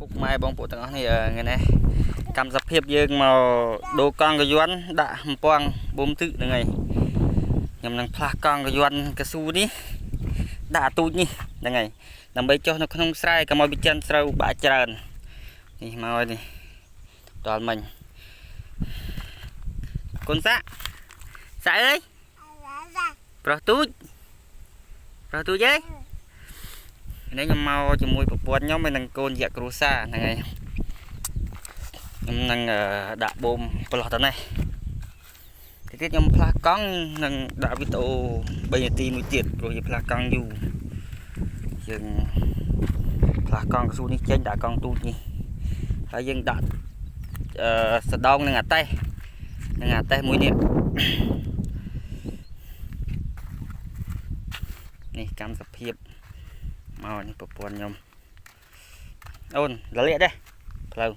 ពុកម៉ែបងប្អូនទាំងអស់នេះថ្ងៃនេះកម្មសភាពយើងមកដូរកង់កយ័នដាក់អំពងបូមទឹកហ្នឹងហើយខ្ញុំនឹងផ្លាស់កង់កយ័នកស៊ូនេះដាក់ទូចនេះហ្នឹងហើយដើម្បីចុះនៅក្នុងស្រែកុំឲ្យវាចិនស្រូវបាក់ច្រើននេះមកនេះដល់មិញកូនសាក់អើយប្រុសទូចអើយនេះខ្ញុំមកជាមួយប្រពន្ធខ្ញុំហើយនឹងកូនយកគ្រួសារហ្នឹងហើយខ្ញុំនឹងដាក់បូមប្រឡោះទៅនេះតិចទៀតខ្ញុំផ្លាស់កង់នឹងដាក់វីដេអូ3នាទីមួយទៀតព្រោះយើងផ្លាស់កង់យូរយើងផ្លាស់កង់កស៊ូនេះចេញដាក់កង់ទូចនេះហើយយើងដាក់សដងនឹងអាតេះមួយនេះនេះកម្មសភាពមកនេះប្រពន្ធខ្ញុំអូនលលាកដែរផ្លូវ